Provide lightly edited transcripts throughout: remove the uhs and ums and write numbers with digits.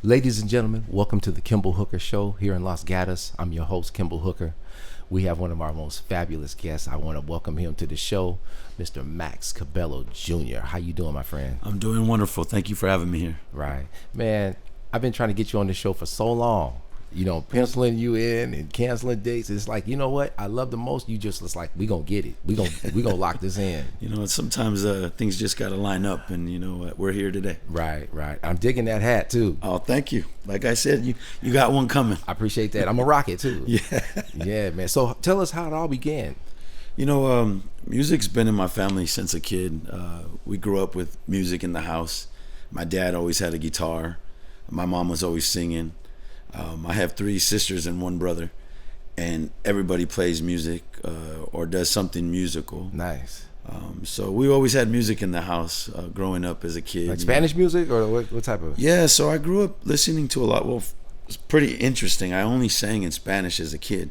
Ladies and gentlemen, welcome to the Kimball Hooker Show here in Las Gatas. I'm your host, Kimball Hooker. We have one of our most fabulous guests. I want to welcome him to the show, Mr. Maxx Cabello Jr. How you doing, my friend? I'm doing wonderful. Thank you for having me here. Right. Man, I've been trying to get you on the show for so long. You know, penciling you in and canceling dates. It's like, you know what I love the most? You just, it's like, we gonna get it. We gonna lock this in. You know, sometimes things just gotta line up, and you know what, we're here today. Right. I'm digging that hat too. Oh, thank you. Like I said, you got one coming. I appreciate that. I'm gonna rock it too. Yeah, man. So tell us how it all began. You know, music's been in my family since a kid. We grew up with music in the house. My dad always had a guitar. My mom was always singing. I have 3 sisters and 1 brother, and everybody plays music or does something musical. Nice. So we always had music in the house growing up as a kid. Like Spanish music, or what type of? Yeah, so I grew up listening to a lot. Well, it's pretty interesting. I only sang in Spanish as a kid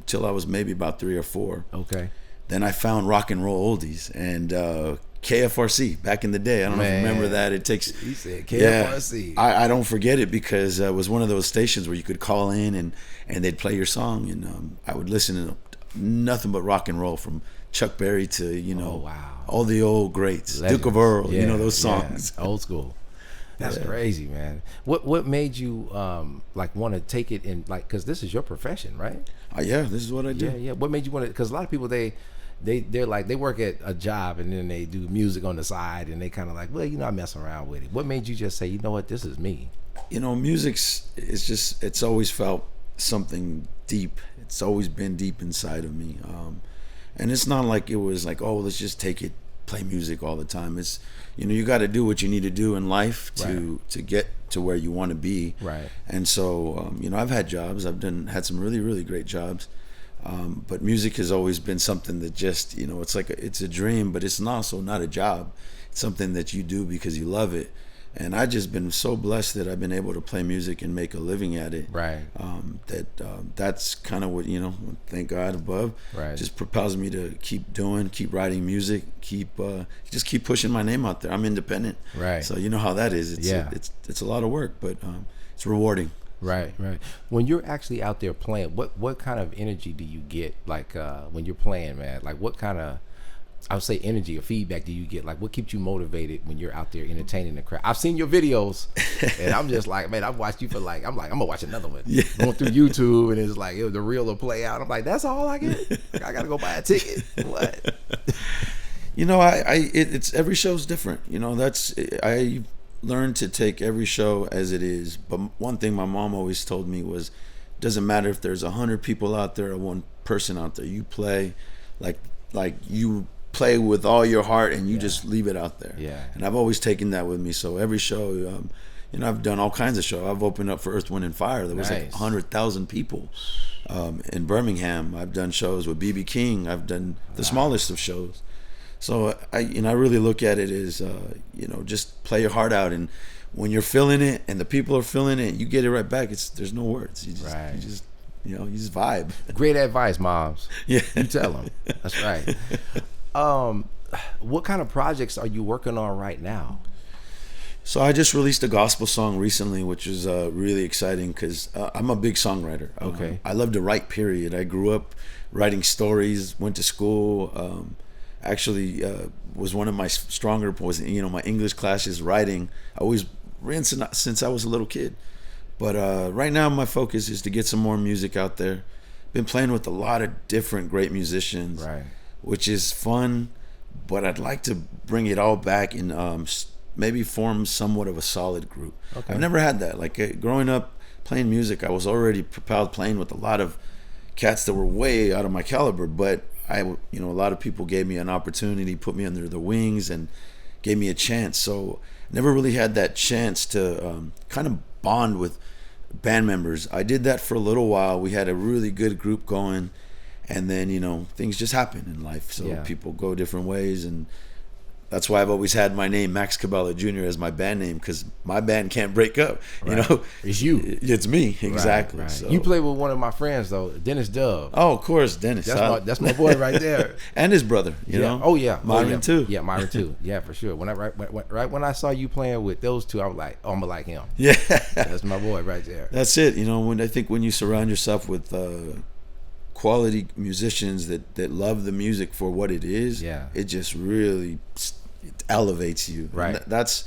till I was maybe about 3 or 4. Okay. Then I found rock and roll oldies and KFRC back in the day. I don't know if you remember that. It takes. He said KFRC. Yeah, I don't forget it because it was one of those stations where you could call in and they'd play your song, and I would listen to nothing but rock and roll from Chuck Berry to all the old greats, Legends. Duke of Earl, Yeah, those songs. yeah. Old school. That's crazy, man. What made you like want to take it in, like, because this is your profession, right? Yeah, this is what I do. Yeah. What made you want to? Because a lot of people they're like, they work at a job and then they do music on the side, and they kind of like, well, I mess around with it. What made you just say, you know what, this is me? You know, it's always felt something deep. It's always been deep inside of me. And it's not like it was like, oh, let's just play music all the time. It's, you got to do what you need to do in life to get to where you want to be. Right. And so, I've had jobs. I've had some really, really great jobs. But music has always been something that just, it's a dream, but it's also not a job. It's something that you do because you love it. And I've just been so blessed that I've been able to play music and make a living at it. Right. That's kind of what, thank God above, just propels me to keep writing music, keep pushing my name out there. I'm independent. Right. So you know how that is. It's a lot of work, but it's rewarding. Right. When you're actually out there playing, what kind of energy do you get, like when you're playing, man? Like, what kind of, I would say, energy or feedback do you get? Like, what keeps you motivated when you're out there entertaining the crowd? I've seen your videos, and I'm just like, man, I've watched you for like, I'm gonna watch another one. Yeah. Going through YouTube, and it's like the reel will play out. I'm like, that's all I get? I gotta go buy a ticket. What? It's every show's different. I learned to take every show as it is. But one thing my mom always told me was, it doesn't matter if there's 100 people out there or 1 person out there. You play like you play with all your heart, and you just leave it out there. Yeah. And I've always taken that with me. So every show, I've done all kinds of shows. I've opened up for Earth, Wind and Fire. There was like 100,000 people in Birmingham. I've done shows with B.B. King. I've done the smallest of shows. So I really look at it as just play your heart out, and when you're feeling it and the people are feeling it, you get it right back. There's no words. You just vibe. Great advice, moms. Yeah, you tell them. That's right. What kind of projects are you working on right now? So I just released a gospel song recently, which is really exciting because I'm a big songwriter. Okay. I love to write. Period. I grew up writing stories. Went to school. Actually was one of my stronger points. My English classes, writing. I always ran since I was a little kid. But right now my focus is to get some more music out there. Been playing with a lot of different great musicians, which is fun. But I'd like to bring it all back and maybe form somewhat of a solid group. Okay. I've never had that. Like growing up playing music, I was already propelled playing with a lot of cats that were way out of my caliber, but a lot of people gave me an opportunity, put me under their wings, and gave me a chance. So never really had that chance to kind of bond with band members. I did that for a little while. We had a really good group going, and then things just happen in life. So people go different ways, and that's why I've always had my name Maxx Cabello Jr. as my band name, because my band can't break up. You Right. know, It's you. It's me, exactly. Right. So. You play with one of my friends though, Dennis Dove. Oh, of course, Dennis. That's my boy right there. And his brother. You know. Oh yeah. Myron too. Yeah, Myron too. Yeah, for sure. Right when I saw you playing with those two, I was like, oh, I'm gonna like him. Yeah. That's my boy right there. That's it. You know, when you surround yourself with quality musicians that love the music for what it is, Yeah. it just really it elevates you. Right. And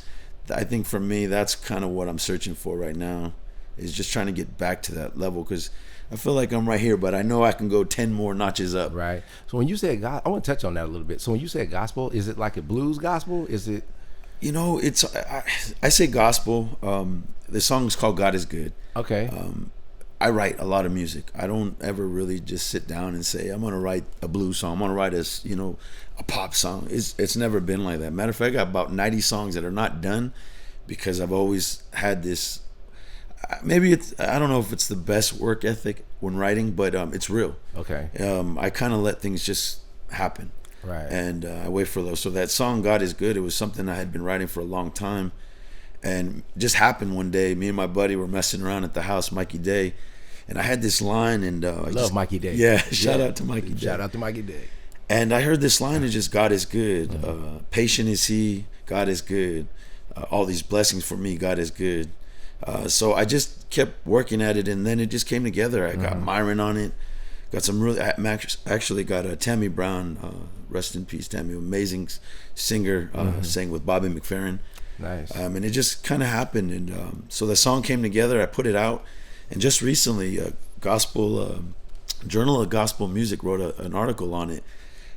I think for me, that's kind of what I'm searching for right now, is just trying to get back to that level, because I feel like I'm right here, but I know I can go 10 more notches up. Right. So when you said I want to touch on that a little bit. So when you said gospel, is it like a blues gospel? Is it? You know, I say gospel. The song is called "God Is Good." Okay. I write a lot of music. I don't ever really just sit down and say I'm gonna write a blues song. I'm gonna write a pop song. It's never been like that. Matter of fact, I got about 90 songs that are not done, because I've always had this. Maybe I don't know if it's the best work ethic when writing, but it's real. Okay. I kind of let things just happen. Right. And I wait for those. So that song "God Is Good," it was something I had been writing for a long time, and just happened one day. Me and my buddy were messing around at the house, Mikey Day. And I had this line, and Love Mikey Day. Yeah, shout out to Mikey Day. Shout out to Mikey Day. And I heard this line, it's just "God is good, patient is He, God is good, all these blessings for me, God is good." So I just kept working at it, and then it just came together. I got Myron on it, got some really. I actually got Tammy Brown, rest in peace, Tammy, amazing singer, sang with Bobby McFerrin. Nice. And it just kind of happened, and so the song came together. I put it out. And just recently, Journal of Gospel Music wrote an article on it.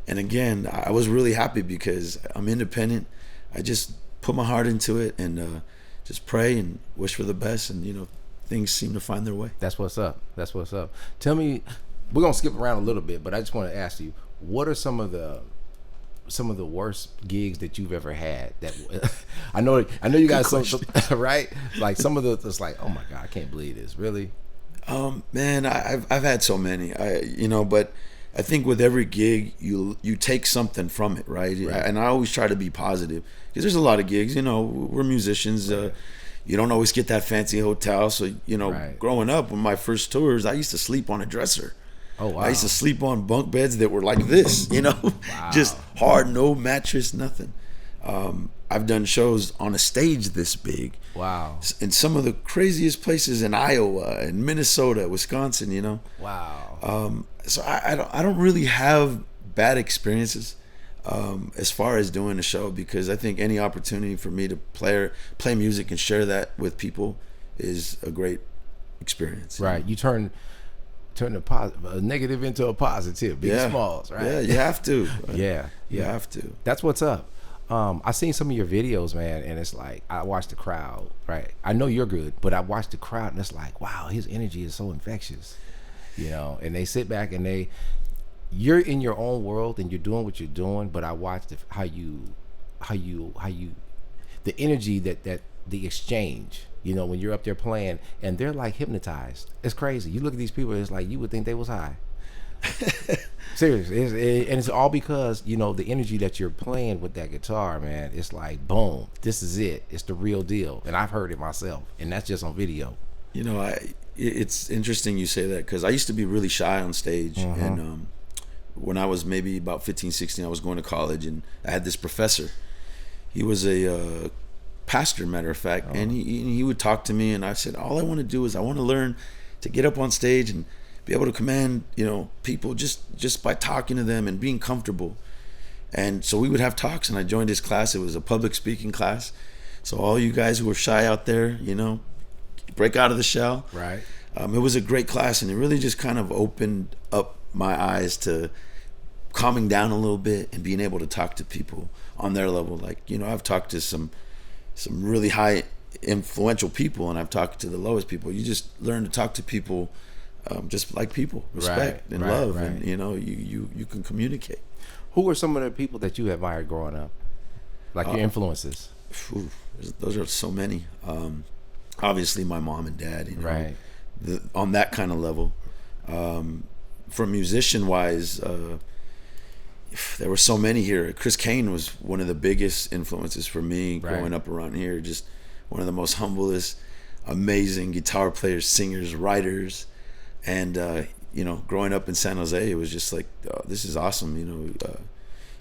And again, I was really happy, because I'm independent. I just put my heart into it, and just pray and wish for the best. And, things seem to find their way. That's what's up. That's what's up. Tell me, we're going to skip around a little bit, but I just want to ask you, what are some of the worst gigs that you've ever had? That I know you guys some right, like some of the, it's like, oh my God, I can't believe this, really. Man, I've had so many, but I think with every gig you take something from it, right? And I always try to be positive, because there's a lot of gigs, we're musicians, you don't always get that fancy hotel, so growing up, when my first tours, I used to sleep on a dresser. Oh wow! I used to sleep on bunk beds that were like this, Wow. just hard, no mattress, nothing. I've done shows on a stage this big. Wow! In some of the craziest places in Iowa and Minnesota, Wisconsin, Wow! So I don't really have bad experiences as far as doing a show, because I think any opportunity for me to play music and share that with people is a great experience. Right. You turn a negative into a positive. Big Smalls, right? Yeah, you have to. Yeah. You have to. That's what's up. I seen some of your videos, man, and it's like, I watch the crowd, right? I know you're good, but I watch the crowd, and it's like, wow, his energy is so infectious, and they sit back and you're in your own world and you're doing what you're doing, but I watch how you the energy that the exchange, when you're up there playing, and they're like hypnotized. It's crazy. You look at these people, it's like you would think they was high. Seriously, and it's all because the energy that you're playing with that guitar, man. It's like, boom, this is it. It's the real deal, and I've heard it myself, and that's just on video. It's interesting you say that, because I used to be really shy on stage, and when I was maybe about 15, 16, I was going to college, and I had this professor. He was a pastor, matter of fact, and he would talk to me, and I said, all I want to do is I want to learn to get up on stage and be able to command people just by talking to them and being comfortable. And so we would have talks, and I joined his class. It was a public speaking class, so all you guys who were shy out there, break out of the shell. Right. It was a great class, and it really just kind of opened up my eyes to calming down a little bit and being able to talk to people on their level. Like, I've talked to some really high influential people, and I've talked to the lowest people. You just learn to talk to people just like people, respect and love, and you can communicate. Who were some of the people that you admired growing up, like your influences? Those are so many. Obviously my mom and dad, right, on that kind of level. From musician wise, there were so many here. Chris Kane was one of the biggest influences for me growing up around here. Just one of the most humblest, amazing guitar players, singers, writers. And, you know, growing up in San Jose, it was just like, oh, this is awesome, you know,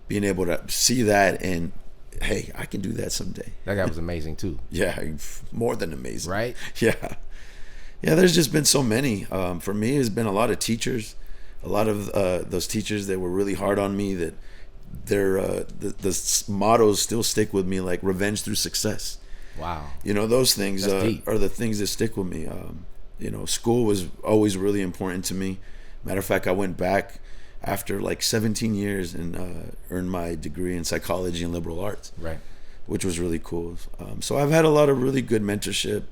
being able to see that and, hey, I can do that someday. That guy was amazing too. Yeah, more than amazing. Right? Yeah. Yeah, there's just been so many. For me, it's been a lot of teachers. A lot of those teachers that were really hard on me, that their the mottos still stick with me, like revenge through success. Wow. You know, those things are the things that stick with me. You know, school was always really important to me. Matter of fact, I went back after like 17 years and earned my degree in psychology and liberal arts. Right. Which was really cool. So I've had a lot of really good mentorship,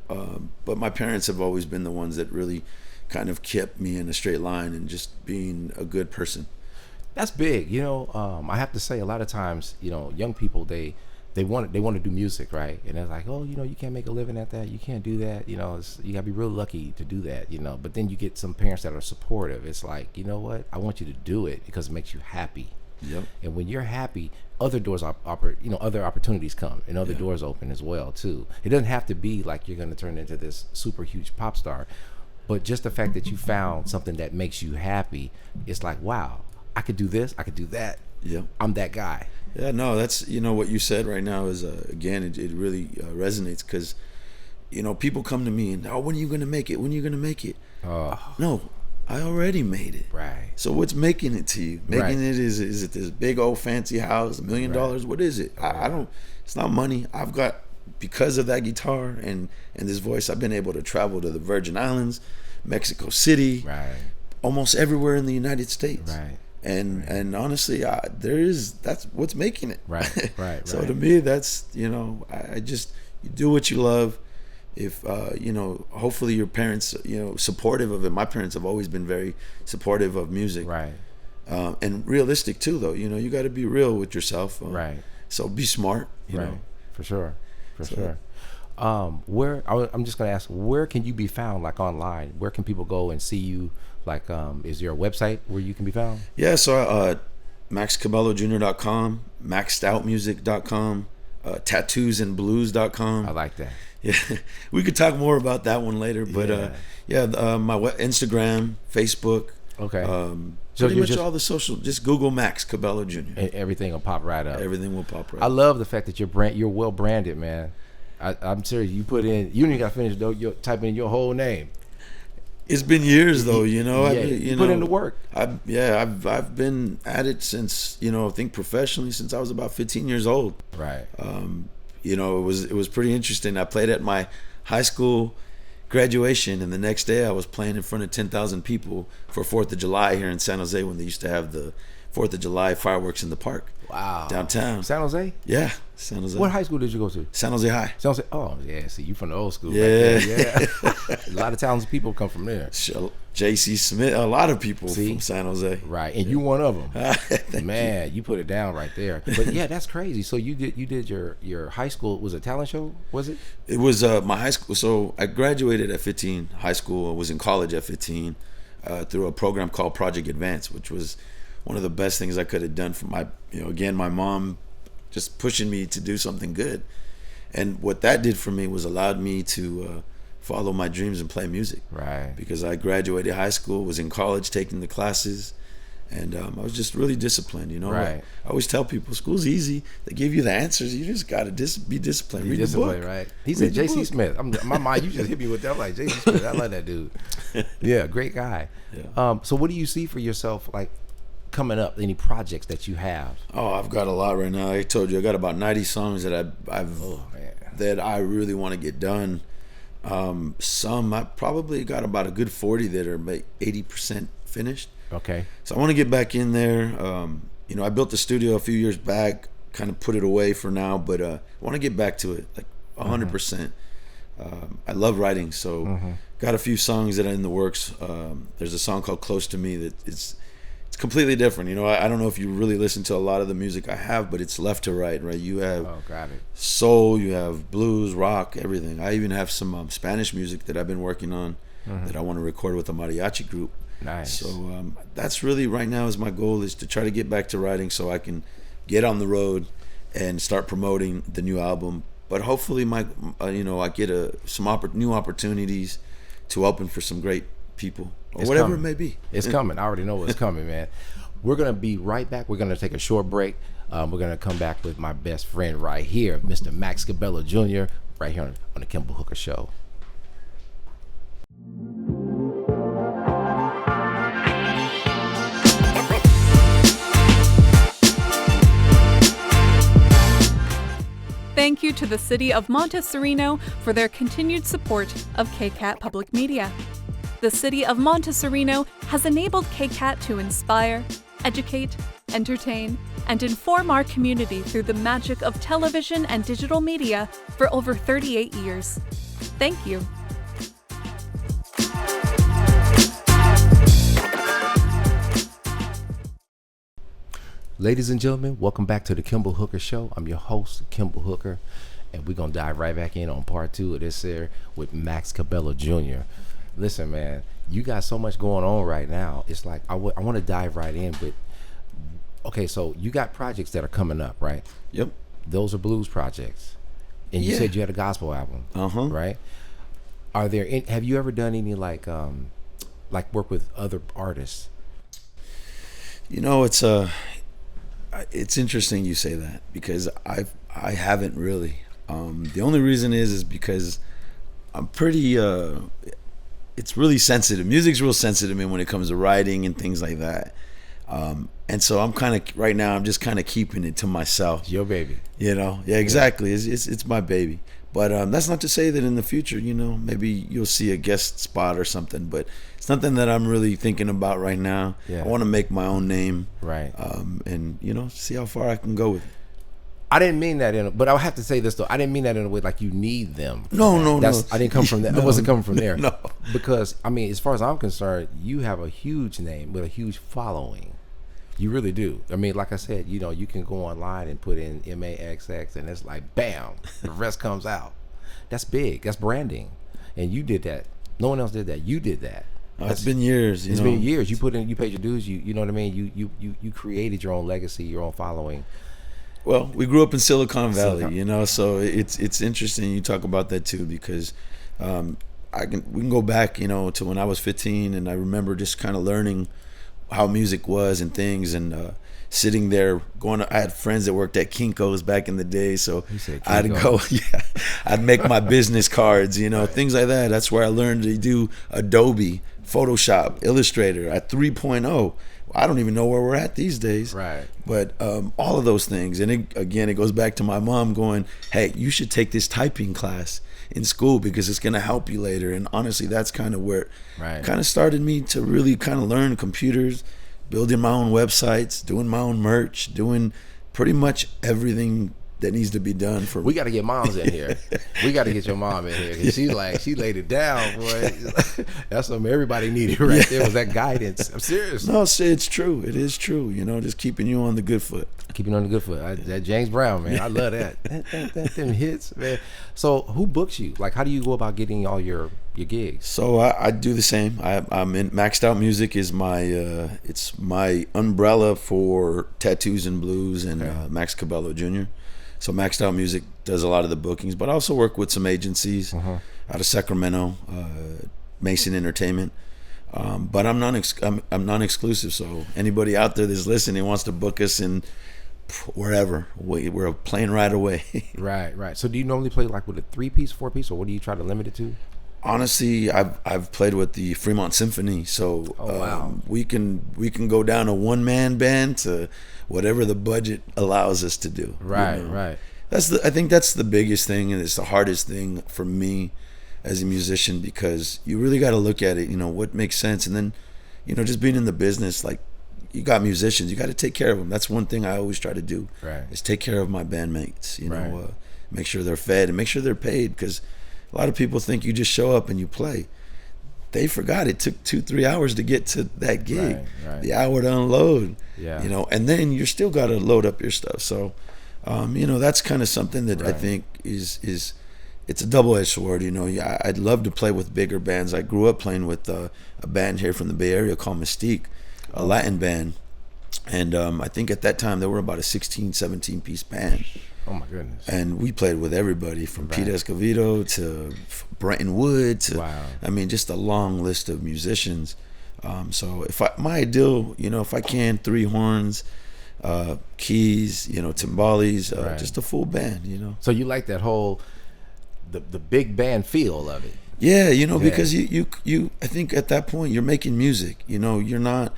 but my parents have always been the ones that really kind of kept me in a straight line and just being a good person. That's big. You know, I have to say, a lot of times, you know, young people, they want to do music, right? And they're like, oh, you know, you can't make a living at that. You can't do that. You know, you gotta be real lucky to do that. You know, but then you get some parents that are supportive. It's like, you know what? I want you to do it because it makes you happy. Yep. And when you're happy, other doors other opportunities come and other doors open as well too. It doesn't have to be like you're going to turn into this super huge pop star, but just the fact that you found something that makes you happy, it's like, wow, I could do this, I could do that. Yep. I'm that guy. Yeah, no, that's, you know, what you said right now is again, it really resonates, because, you know, people come to me and, oh, when are you going to make it? When are you going to make it? No, I already made it. Right. So what's making it to you? Making it is it this big old fancy house, $1 million? What is it? I don't. It's not money. I've got, because of that guitar and this voice, I've been able to travel to the Virgin Islands, Mexico City, Right. almost everywhere in the United States. Right. And honestly, that's what's making it. Right. Right. So to me, that's, you know, I just, you do what you love. If you know, hopefully your parents, you know, supportive of it. My parents have always been very supportive of music, Right. And realistic too, though. You know, you got to be real with yourself, Right. So be smart, you know. For sure. I'm just gonna ask, where can you be found, like online? Where can people go and see you? Like, is there a website where you can be found? Yeah, so MaxxCabelloJr.com, MaxxedOutMusic.com, TattoosandBlues.com. I like that. Yeah, we could talk more about that one later, but my Instagram, Facebook, Okay. So pretty much all the social. Just Google Maxx Cabello Jr. And everything will pop right up. Everything will pop right I up. love the fact that you're well branded, man. I'm serious. You put in, you don't even got to finish though. You type in your whole name. It's been years though, you know. Yeah, you put in the work. I've been at it since, you know, I think professionally since I was about 15 years old. Right. You know, it was pretty interesting. I played at my high school graduation, and the next day I was playing in front of 10,000 people for 4th of July here in San Jose, when they used to have the 4th of July fireworks in the park. Wow. Downtown. San Jose? Yeah, San Jose. What high school did you go to? San Jose High. San Jose. Oh, yeah. See, you from the old school. Yeah. Right there. Yeah. A lot of talented people come from there. J.C. Smith, a lot of people from San Jose. Right, and you one of them. Thank Man, you put it down right there. But yeah, that's crazy. So you did your high school, was it a talent show, was it? It was my high school. So I graduated at 15, high school. I was in college at 15 through a program called Project Advance, which was one of the best things I could have done for my, you know, again, my mom just pushing me to do something good. And what that did for me was allowed me to follow my dreams and play music. Right. Because I graduated high school, was in college taking the classes, and I was just really disciplined, you know. Right. I always tell people, school's easy. They give you the answers. You just got to be disciplined. Read the book. Right. He said J.C. Smith. My mind, you just hit me with that. I'm like, J.C. Smith, I like that dude. Yeah, great guy. Yeah. So what do you see for yourself, like, coming up, any projects that you have? Oh, I've got a lot right now. I told you I got about 90 songs that that I really want to get done. Some I probably got about a good 40 that are 80% finished. Okay. So I want to get back in there. You know, I built the studio a few years back, kind of put it away for now, but I want to get back to it, like 100%. I love writing, so got a few songs that are in the works. There's a song called Close to Me that it's completely different. You know, I don't know if you really listen to a lot of the music I have, but it's left to right. You have soul, you have blues, rock, everything. I even have some Spanish music that I've been working on that I want to record with a mariachi group. Nice. So that's really right now is my goal, is to try to get back to writing so I can get on the road and start promoting the new album. But hopefully I get some new opportunities to open for some great people, or It's whatever coming. it may be. It's coming. I already know what's coming, man. We're going to be right back. We're going to take a short break. We're going to come back with my best friend right here, Mr. Maxx Cabello Jr., right here on the Kimball Hooker Show. Thank you to the City of Montessorino for their continued support of KCAT Public Media. The City of Montessorino has enabled KCAT to inspire, educate, entertain, and inform our community through the magic of television and digital media for over 38 years. Thank you. Ladies and gentlemen, welcome back to the Kimball Hooker Show. I'm your host, Kimball Hooker, and we're going to dive right back in on part 2 of this here with Maxx Cabello Jr. Listen, man, you got so much going on right now. It's like I want to dive right in, but okay, so you got projects that are coming up, right? Yep. Those are blues projects. And you said you had a gospel album, right? Are there have you ever done any like work with other artists? You know, it's interesting you say that, because I haven't really. The only reason is because I'm pretty it's really sensitive. Music's real sensitive to me when it comes to writing and things like that. And so I'm kind of right now, I'm just kind of keeping it to myself. It's your baby. You know, yeah, exactly. It's my baby. But that's not to say that in the future, you know, maybe you'll see a guest spot or something. But it's nothing that I'm really thinking about right now. Yeah. I want to make my own name, right? And you know, see how far I can go with it. I didn't mean that but I have to say this though. I didn't mean that in a way like you need them. No. I didn't come from that. I wasn't coming from there. No. Because I mean, as far as I'm concerned, you have a huge name with a huge following. You really do. I mean, like I said, you know, you can go online and put in MAXX and it's like, bam, the rest comes out. That's big. That's branding. And you did that. No one else did that. You did that. It's been years. It's been years. You paid your dues. You know what I mean? You created your own legacy, your own following. Well, we grew up in Silicon Valley, you know, so it's interesting you talk about that too, because we can go back, you know, to when I was 15, and I remember just kind of learning how music was and things, and sitting there I had friends that worked at Kinko's back in the day, so I'd go, I'd make my business cards, you know, things like that. That's where I learned to do Adobe, Photoshop, Illustrator at 3.0. I don't even know where we're at these days. Right. But all of those things. And it goes back to my mom going, hey, you should take this typing class in school because it's going to help you later. And honestly, that's kind of where it kind of started me to really kind of learn computers, building my own websites, doing my own merch, doing pretty much everything that needs to be done for me. We got to get moms in here. We got to get your mom in here, because she laid it down, boy. That's something everybody needed right there, was that guidance. I'm serious. No, it's true. It is true. You know, just keeping you on the good foot. Keeping on the good foot. That James Brown, man. I love that. That them hits, man. So who books you? Like, how do you go about getting all your gigs? So I do the same. I'm in Maxxed Out Music is my it's my umbrella for tattoos and blues, and Maxx Cabello Jr. So Maxxed Out Music does a lot of the bookings, but I also work with some agencies out of Sacramento, Mason Entertainment. But I'm non-exclusive, so anybody out there that's listening wants to book us in wherever, we're a plane ride away. Right. So do you normally play like with a 3-piece, 4-piece, or what do you try to limit it to? Honestly, I've played with the Fremont Symphony, so we can go down a one-man band to whatever the budget allows us to do. Right, you know? right. I think that's the biggest thing, and it's the hardest thing for me as a musician, because you really got to look at it, you know, what makes sense, and then, you know, just being in the business, like, you got musicians, you got to take care of them. That's one thing I always try to do, is take care of my bandmates, you know, make sure they're fed and make sure they're paid, because a lot of people think you just show up and you play. They forgot it took 2-3 hours to get to that gig, the hour to unload, you know, and then you still got to load up your stuff. So, you know, that's kind of something that I think is it's a double-edged sword, you know. Yeah, I'd love to play with bigger bands. I grew up playing with a band here from the Bay Area called Mystique, a Latin band. And I think at that time, they were about a 16, 17-piece band. Oh, my goodness. And we played with everybody from Pete Escovedo to Brenton Wood to, I mean, just a long list of musicians. So my ideal, you know, if I can, 3 horns, keys, you know, timbales, just a full band, you know. So you like that whole the big band feel of it? Yeah, you know, because you I think at that point you're making music. You know, you're not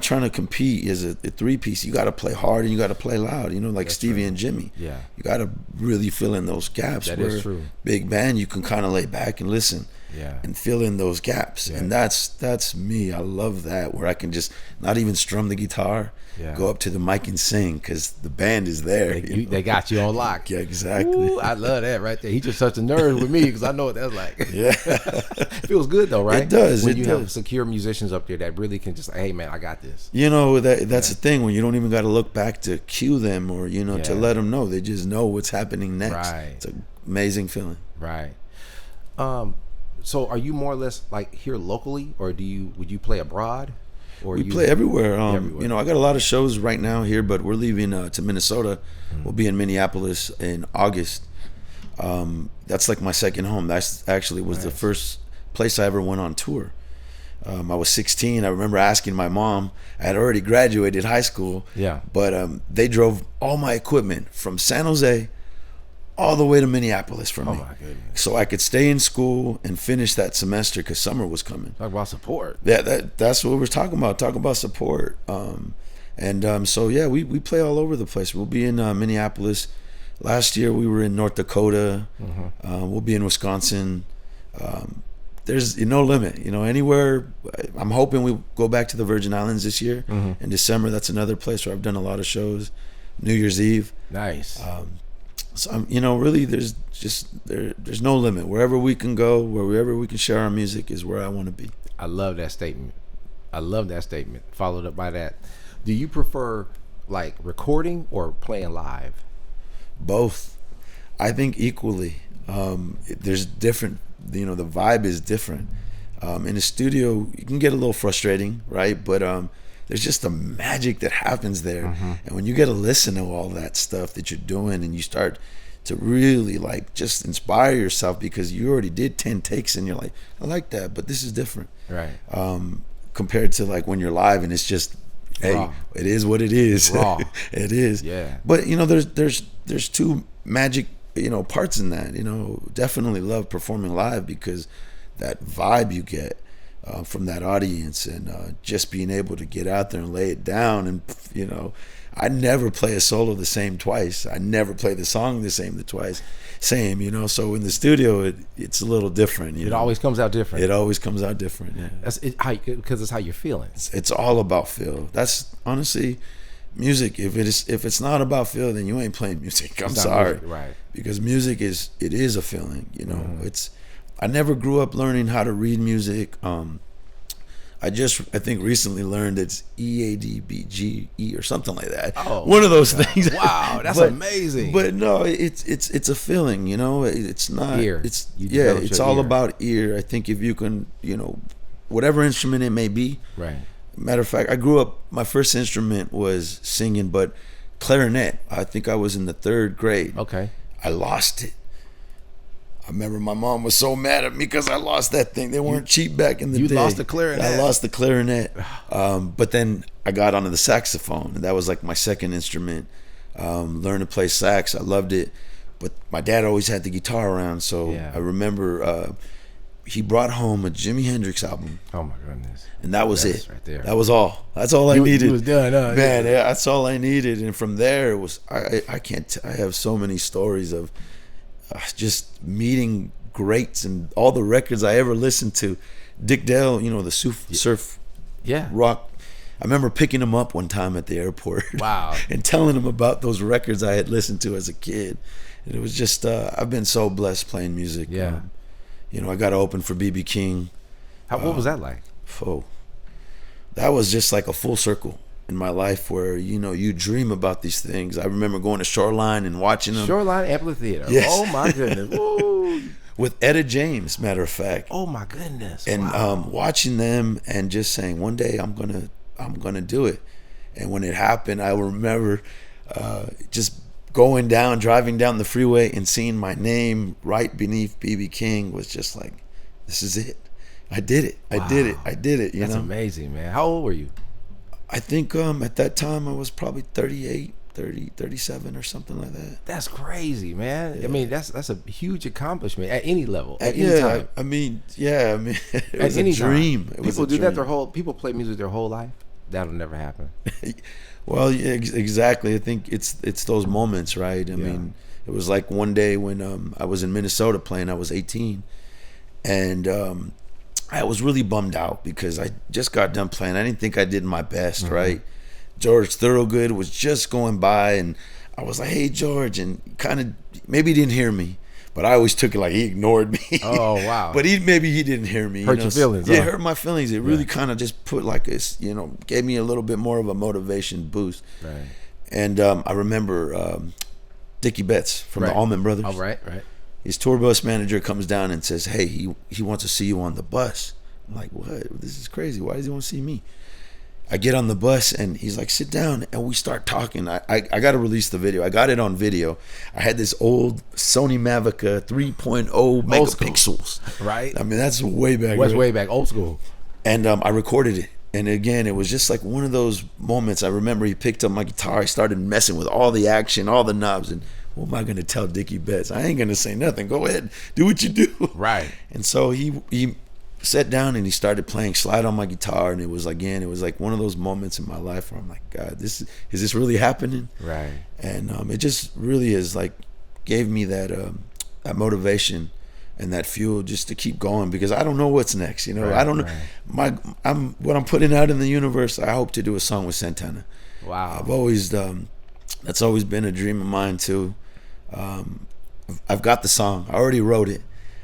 trying to compete as a 3-piece. You got to play hard and you got to play loud. You know, like Stevie and Jimmy. Yeah, you got to really fill in those gaps. That is true. Big band, you can kind of lay back and listen. Yeah. And fill in those gaps. Yeah. And that's me. I love that, where I can just not even strum the guitar, go up to the mic and sing, because the band is there. They got you on lock. Yeah, exactly. Ooh, I love that right there. He just touched the nerves with me, because I know what that's like. Yeah. It feels good though, right? It does. When you have secure musicians up there that really can just, hey man, I got this. You know, that's the thing, when you don't even got to look back to cue them or, you know, to let them know. They just know what's happening next. Right. It's an amazing feeling. Right. So are you more or less like here locally, or would you play abroad? Or we play everywhere. You know, I got a lot of shows right now here, but we're leaving to Minnesota. We'll be in Minneapolis in August. That's like my second home. That's actually was the first place I ever went on tour. I was 16. I remember asking my mom. I had already graduated high school. Yeah. But they drove all my equipment from San Jose all the way to Minneapolis for me. Oh my goodness. So I could stay in school and finish that semester, because summer was coming. Talk about support. Yeah, that's what we're talking about. Talk about support. So yeah, we play all over the place. We'll be in Minneapolis. Last year we were in North Dakota. We'll be in Wisconsin. There's no limit, you know, anywhere. I'm hoping we go back to the Virgin Islands this year in December. That's another place where I've done a lot of shows. New Year's Eve. Nice. So you know, really, there's no limit. Wherever we can go, wherever we can share our music is where I want to be. I love that statement. Followed up by that. Do you prefer like recording or playing live? Both. I think equally. There's different. You know, the vibe is different. In the studio, you can get a little frustrating, right? But there's just a magic that happens there. And when you get to listen to all that stuff that you're doing, and you start to really like just inspire yourself, because you already did 10 takes and you're like, I like that, but this is different. Right. Compared to like when you're live and it's just, hey, it is what it is. Raw. It is. Yeah. But you know, there's two magic, you know, parts in that. You know, definitely love performing live, because that vibe you get from that audience, and just being able to get out there and lay it down. And you know, I never play a solo the same twice. I never play the song the same same, you know. So in the studio, it's a little different. It always comes out different. It always comes out different. Yeah, that's it, because it's how you're feeling. It's all about feel. That's honestly music. If it's not about feel, then you ain't playing music. I'm sorry, music, right? Because music is a feeling. You know, I never grew up learning how to read music. I think recently learned it's EADBGE or something like that. Oh, one of those things. Wow, that's amazing. But no, it's a feeling, you know. It's not ear. It's all about ear. I think if you can, you know, whatever instrument it may be. Right. Matter of fact, I grew up, my first instrument was singing, but clarinet. I think I was in the 3rd grade. Okay. I lost it. I remember my mom was so mad at me because I lost that thing. They weren't cheap back in the day. You lost the clarinet. I lost the clarinet. But then I got onto the saxophone, and that was like my second instrument. Learned to play sax. I loved it. But my dad always had the guitar around, so I remember he brought home a Jimi Hendrix album. Oh my goodness. And that was it. Right there. That was all. That's all I needed. It was done, huh? Man, yeah, that's all I needed. And from there, it was I have so many stories of just meeting greats and all the records I ever listened to. Dick Dale, you know, the surf rock. I remember picking him up one time at the airport. Wow. And telling him about those records I had listened to as a kid. And it was just, I've been so blessed playing music. Yeah. You know, I got to open for B.B. King. What was that like? That was just like a full circle. in my life where, you know, you dream about these things. I remember going to Shoreline and watching them. Shoreline Amphitheater. Yes. Oh my goodness. Woo. With Etta James, matter of fact. Oh my goodness. And wow. Watching them and just saying, one day I'm gonna do it. And when it happened, I remember just driving down the freeway and seeing my name right beneath BB King was just like, this is it. I did it. Wow. I did it. That's amazing, man. How old were you? I think at that time I was probably 37 or something like that. That's crazy, man. Yeah. I mean, that's a huge accomplishment at any level, at any yeah, time. I mean, it was a dream. People do that people play music their whole life. That'll never happen. Well, yeah, exactly. I think it's those moments, right? I mean, it was like one day when I was in Minnesota playing. I was 18, and I was really bummed out because I just got done playing. I didn't think I did my best, right? George Thorogood was just going by, and I was like, "Hey, George," and kind of maybe he didn't hear me, but I always took it like he ignored me. Oh wow! But maybe he didn't hear me. Hurt your feelings? Yeah, hurt my feelings. It really kind of just put like this, gave me a little bit more of a motivation boost. Right. And I remember Dickie Betts from the Allman Brothers. Oh, right. His tour bus manager comes down and says, "Hey, he wants to see you on the bus." I'm like, "What? This is crazy. Why does he want to see me?" I get on the bus and he's like, "Sit down," and we start talking. I got to release the video. I got it on video. I had this old Sony Mavic 3.0 megapixels. Right. I mean, that's way back. What's way back, old school. And I recorded it. And again, it was just like one of those moments. I remember he picked up my guitar. I started messing with all the action, all the knobs, and what am I going to tell Dickie Betts? I ain't going to say nothing. Go ahead, do what you do. Right. And so he sat down and he started playing slide on my guitar, and it was like one of those moments in my life where I'm like, God, is this really happening? Right. And it just really is like gave me that motivation and that fuel just to keep going, because I don't know what's next. Right, I don't know. What I'm putting out in the universe. I hope to do a song with Santana. Wow. I've always that's always been a dream of mine too. I've got the song. I already wrote it.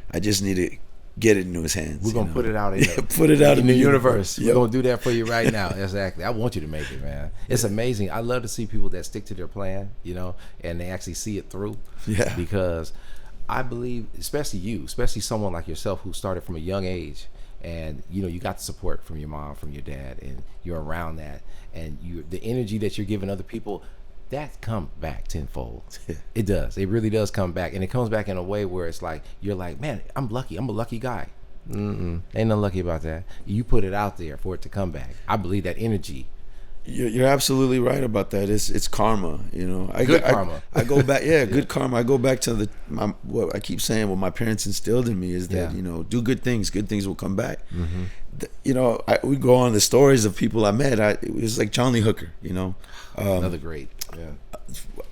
I just need to get it into his hands. We're gonna put it out in the universe. Yep. We're gonna do that for you right now. Exactly. I want you to make it, man. It's amazing. I love to see people that stick to their plan, and they actually see it through. Yeah. Because I believe, especially someone like yourself who started from a young age, and you got the support from your mom, from your dad, and you're around that, and the energy that you're giving other people, that comes back tenfold. It does. It really does come back, and it comes back in a way where it's like you're like, man, I'm lucky. I'm a lucky guy. Ain't nothing lucky about that. You put it out there for it to come back. I believe that energy. You're absolutely right about that. It's karma, Good karma. I go back, good karma. I go back to what I keep saying. What my parents instilled in me is that do good things will come back. We go on the stories of people I met. It was like John Lee Hooker. Another great. Yeah.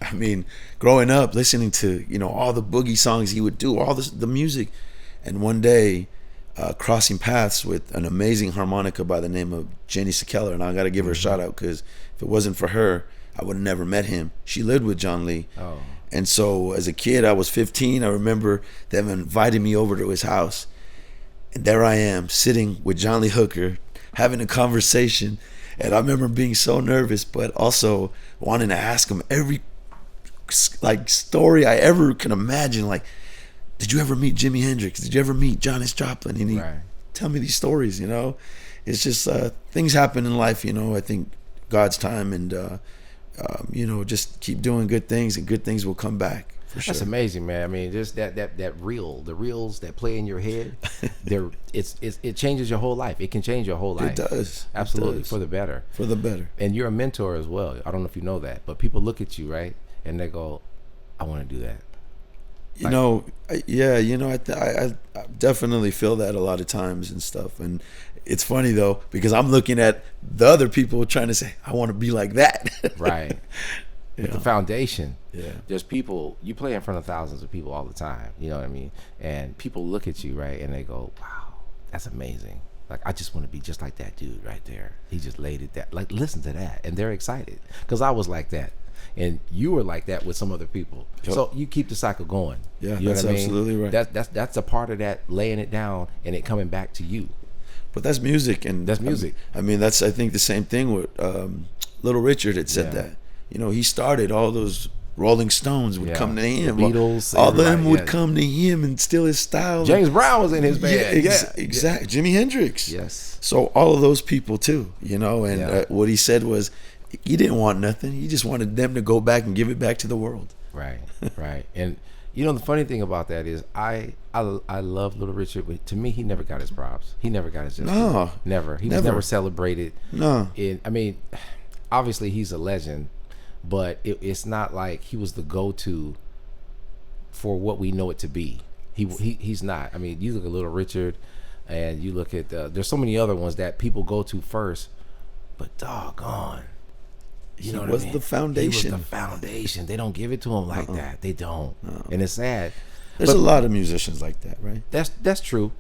I mean, growing up listening to all the boogie songs he would do, all the music, and one day crossing paths with an amazing harmonica by the name of Jenny Sekeller, and I got to give her a shout out, because if it wasn't for her, I would have never met him. She lived with John Lee. Oh. And so as a kid, I was 15. I remember them inviting me over to his house, and there I am sitting with John Lee Hooker having a conversation, and I remember being so nervous, but also wanting to ask him every story I ever can imagine, like, did you ever meet Jimi Hendrix? Did you ever meet Janis Joplin? And he tell me these stories, It's just things happen in life, I think God's time, and just keep doing good things, and good things will come back. For sure. That's amazing, man. I mean, just the reels that play in your head, it changes your whole life. It can change your whole life. It does. Absolutely. It does. For the better. For the better. And you're a mentor as well. I don't know if you know that, but people look at you, right? And they go, I want to do that. I definitely feel that a lot of times and stuff. And it's funny though, because I'm looking at the other people trying to say, I want to be like that. Right. But the foundation, yeah. There's people, you play in front of thousands of people all the time, you know what I mean? And people look at you, right? And they go, wow, that's amazing. Like, I just want to be just like that dude right there. He just laid it that, like, listen to that. And they're excited, because I was like that. And you were like that with some other people. Yep. So you keep the cycle going. Yeah, you know that's absolutely right. That's a part of that, laying it down and it coming back to you. But that's music, and that's music. I mean, that's, I think, the same thing with Little Richard had said Yeah. that. You know, he started all those Rolling Stones would Yeah. come to him. The Beatles, all of them everybody, would yeah. come to him and steal his style. James Brown was in his band. Exactly. Jimi Hendrix. Yes. So all of those people too, you know, and Yeah. what he said was, he didn't want nothing. He just wanted them to go back and give it back to the world. Right, right. And you know the funny thing about that is I love Little Richard, but to me he never got his props. He never got his just No, never. He was never. never celebrated. No. I mean, obviously he's a legend, but it's not like he was the go-to for what we know it to be. He's not. I mean, you look at Little Richard, and you look at there's so many other ones that people go to first, but doggone. You know what I mean? the foundation. He was the foundation. They don't give it to him like that. They don't, and it's sad. There's a lot of musicians like that, right? That's true.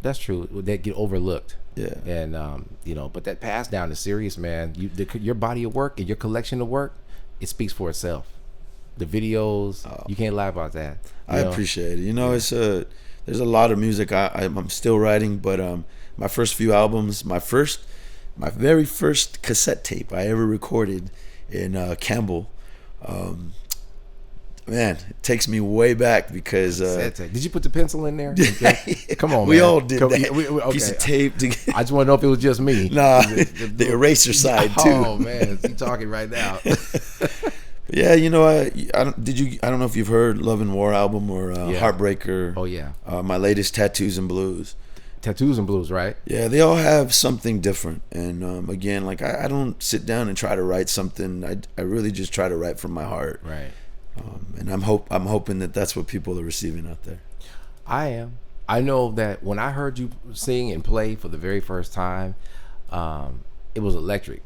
That's true. That get overlooked. Yeah. And you know, but that pass down is serious, man. Your body of work and your collection of work, it speaks for itself. The videos, you can't lie about that. I appreciate it. You know, it's there's a lot of music I'm still writing, but my first few albums, my very first cassette tape I ever recorded in Kimball, man, it takes me way back because did you put the pencil in there? Come on, man. we all did that. Okay. Piece of tape. I just want to know if it was just me. Nah, the eraser side too. Oh man, you talking right now? Yeah, you know, I don't know if you've heard Love and War album or Heartbreaker. Oh yeah. My latest Tattoos and Blues. Tattoos and Blues, right? Yeah, they all have something different. And again, like I don't sit down and try to write something. I really just try to write from my heart. Right. And I'm hoping that that's what people are receiving out there. I am. I know that when I heard you sing and play for the very first time, it was electric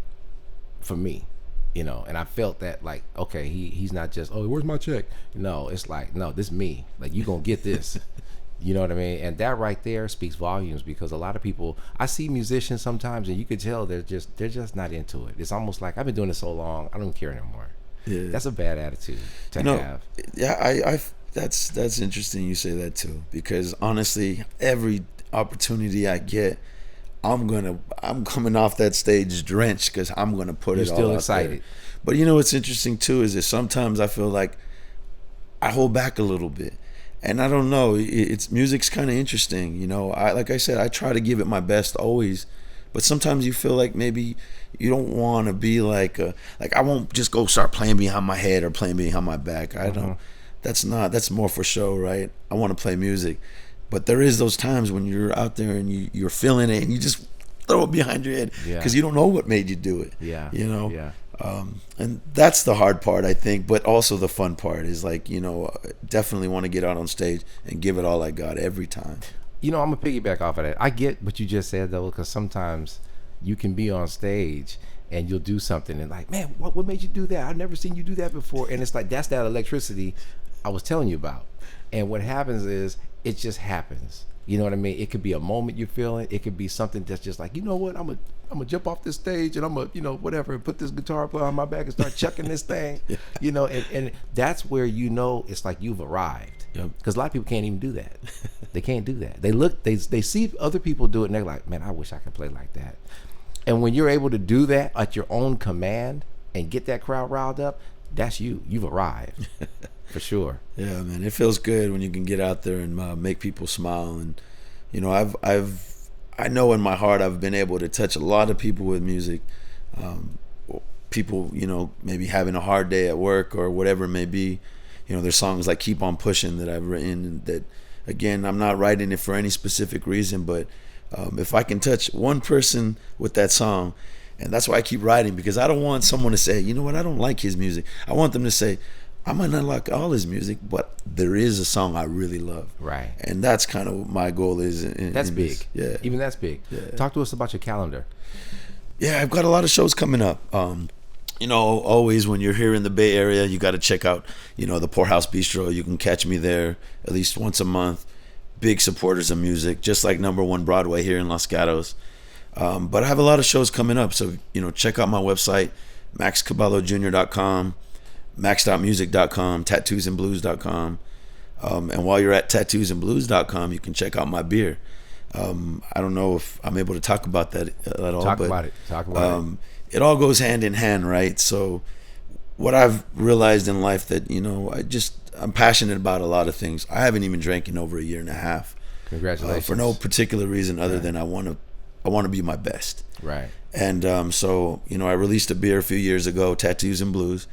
for me, you know, and I felt that like, okay, he's not just, oh, where's my check? No, it's like, no, this is me. Like, you gonna get this. You know what I mean? And that right there speaks volumes, because a lot of people, I see musicians sometimes and you could tell they're just not into it. It's almost like, I've been doing it so long, I don't care anymore. Yeah. That's a bad attitude to have. Yeah, that's interesting you say that too, because honestly, every opportunity I get, I'm coming off that stage drenched, because I'm gonna put You're it all still out excited. there. But you know what's interesting too is that sometimes I feel like I hold back a little bit, and I don't know. It's music's kind of interesting, you know. Like I said, I try to give it my best always, but sometimes you feel like maybe you don't want to be like I won't just go start playing behind my head or playing behind my back. I don't. That's more for show, right? I want to play music, but there is those times when you're out there and you're feeling it and you just throw it behind your head because you don't know what made you do it. Yeah. You know. Yeah. And that's the hard part, I think, but also the fun part is like, you know, definitely want to get out on stage and give it all I got every time. You know, I'm gonna piggyback off of that. I get what you just said though, because sometimes you can be on stage and you'll do something and like, man, what made you do that? I've never seen you do that before. And it's like, that's that electricity I was telling you about. And what happens is it just happens. You know what I mean? It could be a moment you're feeling. It could be something that's just like, you know what? I'm gonna jump off this stage and I'm gonna, you know, whatever, and put this guitar player on my back and start chucking this thing. You know, and that's where, you know, it's like you've arrived. Because a lot of people can't even do that. They can't do that. They see other people do it and they're like, man, I wish I could play like that. And when you're able to do that at your own command and get that crowd riled up, that's you. You've arrived. For sure. Yeah, man, it feels good when you can get out there and make people smile. And you know, I know in my heart I've been able to touch a lot of people with music. People, you know, maybe having a hard day at work or whatever it may be. You know, there's songs like "Keep on Pushing" that I've written. That, again, I'm not writing it for any specific reason, but if I can touch one person with that song, and that's why I keep writing, because I don't want someone to say, you know what, I don't like his music. I want them to say, I might not like all his music, but there is a song I really love. Right. And that's kind of what my goal is. That's big. This. Yeah. Even that's big. Yeah. Talk to us about your calendar. Yeah, I've got a lot of shows coming up. You know, always when you're here in the Bay Area, you got to check out, you know, the Poorhouse Bistro. You can catch me there at least once a month. Big supporters of music, just like Number 1 Broadway here in Los Gatos. But I have a lot of shows coming up. So, you know, check out my website, maxcabellojr.com. max.music.com, tattoosandblues.com. And while you're at tattoosandblues.com, you can check out my beer. I don't know if I'm able to talk about that at all. Talk about it. it all goes hand in hand, right? So what I've realized in life that, I'm passionate about a lot of things. I haven't even drank in over a year and a half. Congratulations. For no particular reason other than I want to be my best. Right. And so, I released a beer a few years ago, Tattoos and Blues,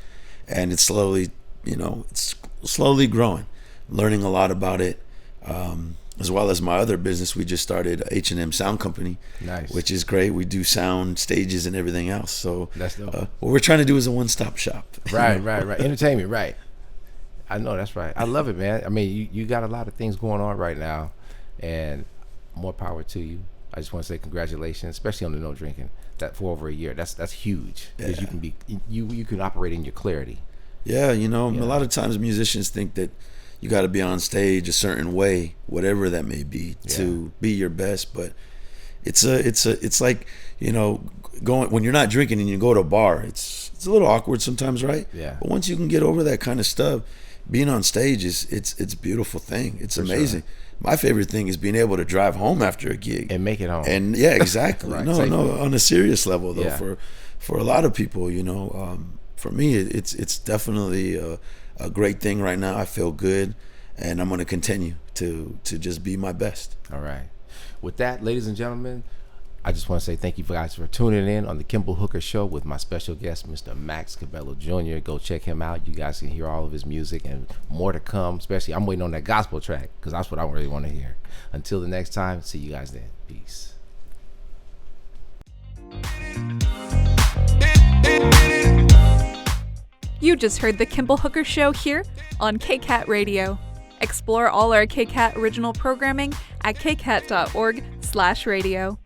and it's slowly, it's slowly growing, learning a lot about it. As well as my other business, we just started H&M Sound Company, nice, which is great. We do sound, stages, and everything else. So that's dope. What we're trying to do is a one-stop shop. Right. Entertainment, right. I know, that's right. I love it, man. I mean, you got a lot of things going on right now, and more power to you. I just want to say congratulations, especially on the no drinking. That for over a year, that's huge, because you can be you can operate in your clarity. Yeah, a lot of times musicians think that you got to be on stage a certain way, whatever that may be, to be your best. But it's like, going when you're not drinking and you go to a bar, it's a little awkward sometimes, right? Yeah. But once you can get over that kind of stuff, being on stage it's a beautiful thing. It's for amazing. Sure. My favorite thing is being able to drive home after a gig and make it home. And yeah, exactly. Right. No, on a serious level though, yeah. for a lot of people, for me, it's definitely a great thing right now. I feel good, and I'm going to continue to just be my best. All right. With that, ladies and gentlemen, I just want to say thank you guys for tuning in on the Kimball Hooker Show with my special guest, Mr. Maxx Cabello Jr. Go check him out. You guys can hear all of his music and more to come. Especially, I'm waiting on that gospel track, because that's what I really want to hear. Until the next time, see you guys then. Peace. You just heard the Kimball Hooker Show here on KCAT Radio. Explore all our KCAT original programming at kcat.org/radio.